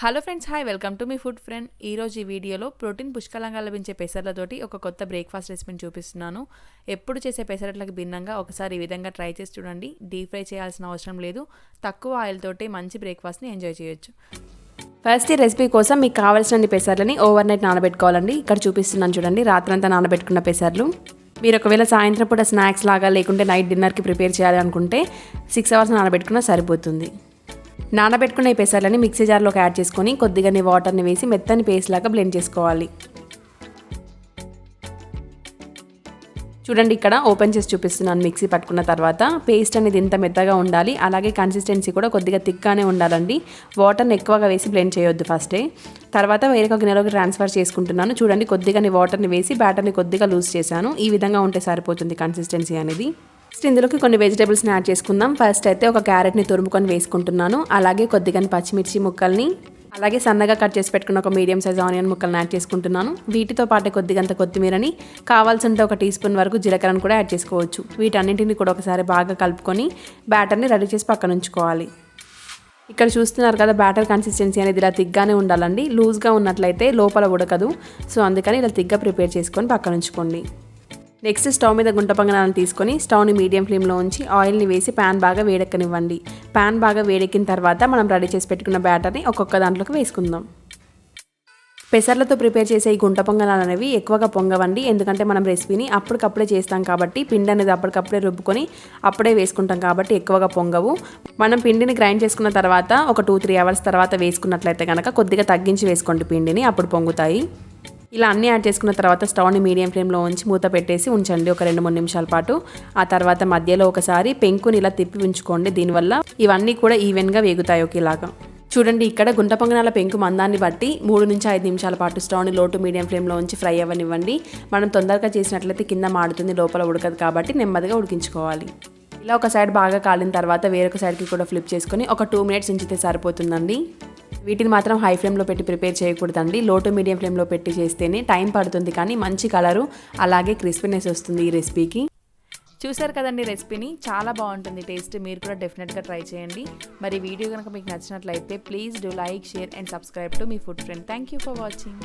Hello friends, hi, welcome to me food friend. ఈరోజు ఈ వీడియోలో ప్రోటీన్ పుష్కలంగా లభించే పెసర్లతోటి ఒక కొత్త బ్రేక్ఫాస్ట్ రెసిపీని చూపిస్తున్నాను. ఎప్పుడు చేసే పెసరట్లకు భిన్నంగా ఒకసారి ఈ విధంగా ట్రై చేసి చూడండి. డీప్ ఫ్రై చేయాల్సిన అవసరం లేదు. తక్కువ ఆయిల్ తోటి మంచి బ్రేక్ఫాస్ట్ని ఎంజాయ్ చేయొచ్చు. ఫస్ట్ ఈ రెసిపీ కోసం మీకు కావాల్సిన పెసర్లని ఓవర్ నైట్ నానబెట్టుకోవాలండి. ఇక్కడ చూపిస్తున్నాను చూడండి, రాత్రంతా నానబెట్టుకున్న పెసర్లు. మీరు ఒకవేళ సాయంత్రం పూట స్నాక్స్ లాగా లేకుంటే నైట్ డిన్నర్కి ప్రిపేర్ చేయాలి అనుకుంటే 6 hours నానబెట్టుకున్నా సరిపోతుంది. నానబెట్టుకున్న ఈ పెసర్లని మిక్సీ జార్లోకి యాడ్ చేసుకొని కొద్దిగా వాటర్ని వేసి మెత్తని పేస్ట్ లాగా బ్లెండ్ చేసుకోవాలి. చూడండి, ఇక్కడ ఓపెన్ చేసి చూపిస్తున్నాను. మిక్సీ పట్టుకున్న తర్వాత పేస్ట్ అనేది ఇంత మెత్తగా ఉండాలి. అలాగే కన్సిస్టెన్సీ కూడా కొద్దిగా థిక్గానే ఉండాలండి. వాటర్ని ఎక్కువగా వేసి బ్లెండ్ చేయొద్దు ఫస్టే. తర్వాత వేరొక గిన్నెలోకి ట్రాన్స్ఫర్ చేసుకుంటున్నాను. చూడండి, కొద్దిగా వాటర్ని వేసి బ్యాటర్ని కొద్దిగా లూజ్ చేశాను. ఈ విధంగా ఉంటే సరిపోతుంది కన్సిస్టెన్సీ అనేది. ఇందులోకి కొన్ని వెజిటేబుల్స్ని యాడ్ చేసుకుందాం. ఫస్ట్ అయితే ఒక క్యారెట్ని తురుముకొని వేసుకుంటున్నాను. అలాగే కొద్దిగా పచ్చిమిర్చి ముక్కల్ని, అలాగే సన్నగా కట్ చేసి పెట్టుకున్న ఒక మీడియం సైజ్ ఆనియన్ ముక్కల్ని యాడ్ చేసుకుంటున్నాను. వీటితో పాటు కొద్దిగంత కొత్తిమీరని, కావాల్సింటే 1 టీ స్పూన్ వరకు జీలకర్రను కూడా యాడ్ చేసుకోవచ్చు. వీటన్నింటిని కూడా ఒకసారి బాగా కలుపుకొని బ్యాటర్ని రెడీ చేసి పక్కన ఉంచుకోవాలి. ఇక్కడ చూస్తున్నారు కదా, బ్యాటర్ కన్సిస్టెన్సీ అనేది ఇలా థిక్గానే ఉండాలండి. లూజ్గా ఉన్నట్లయితే లోపల ఉడకదు. సో అందుకని ఇలా థిక్గా ప్రిపేర్ చేసుకొని పక్కన ఉంచుకోండి. నెక్స్ట్ స్టవ్ మీద గుంట పొంగనాలను తీసుకొని స్టవ్ని మీడియం ఫ్లేమ్లో ఉంచి ఆయిల్ని వేసి ప్యాన్ బాగా వేడెక్కనివ్వండి. ప్యాన్ బాగా వేడెక్కిన తర్వాత మనం రెడీ చేసి పెట్టుకున్న బ్యాటర్ని ఒక్కొక్క దాంట్లోకి వేసుకుందాం. పెసర్లతో ప్రిపేర్ చేసే ఈ గుంట పొంగనాలు అనేవి ఎక్కువగా పొంగవండి. ఎందుకంటే మనం రెసిపీని అప్పటికప్పుడే చేస్తాం కాబట్టి, పిండి అనేది అప్పటికప్పుడే రుబ్బుకొని అప్పుడే వేసుకుంటాం కాబట్టి ఎక్కువగా పొంగవు. మనం పిండిని గ్రైండ్ చేసుకున్న తర్వాత ఒక 2-3 hours తర్వాత వేసుకున్నట్లయితే కనుక కొద్దిగా తగ్గించి వేసుకోండి పిండిని, అప్పుడు పొంగుతాయి. ఇలా అన్నీ యాడ్ చేసుకున్న తర్వాత స్టవ్ని మీడియం ఫ్లేమ్లో ఉంచి మూత పెట్టేసి ఉంచండి ఒక 2-3 నిమిషాల పాటు. ఆ తర్వాత మధ్యలో ఒకసారి పెంకుని ఇలా తిప్పి ఉంచుకోండి. దీనివల్ల ఇవన్నీ కూడా ఈవెన్గా వేగుతాయి ఒకేలాగా. చూడండి, ఇక్కడ గుంట పొంగనాల పెంకు మందాన్ని బట్టి 3-5 నిమిషాల పాటు స్టవ్ని లో టు మీడియం ఫ్లేమ్లో ఉంచి ఫ్రై అవ్వనివ్వండి. మనం తొందరగా చేసినట్లయితే కింద మాడుతుంది, లోపల ఉడకదు కాబట్టి నెమ్మదిగా ఉడికించుకోవాలి. ఇలా ఒక సైడ్ బాగా కాలిన తర్వాత వేరొక సైడ్కి కూడా ఫ్లిప్ చేసుకొని ఒక 2 minutes ఉంచితే సరిపోతుందండి. వీటిని మాత్రం హై ఫ్లేమ్లో పెట్టి ప్రిపేర్ చేయకూడదండి. లో టు మీడియం ఫ్లేమ్లో పెట్టి చేస్తేనే టైం పడుతుంది, కానీ మంచి కలరు అలాగే క్రిస్పీనెస్ వస్తుంది ఈ రెసిపీకి. చూసారు కదండి, రెసిపీని చాలా బాగుంటుంది టేస్ట్. మీరు కూడా డెఫినెట్గా ట్రై చేయండి. మరి వీడియో కనుక మీకు నచ్చినట్లయితే please do like, share and subscribe to me food friend. Thank you for watching.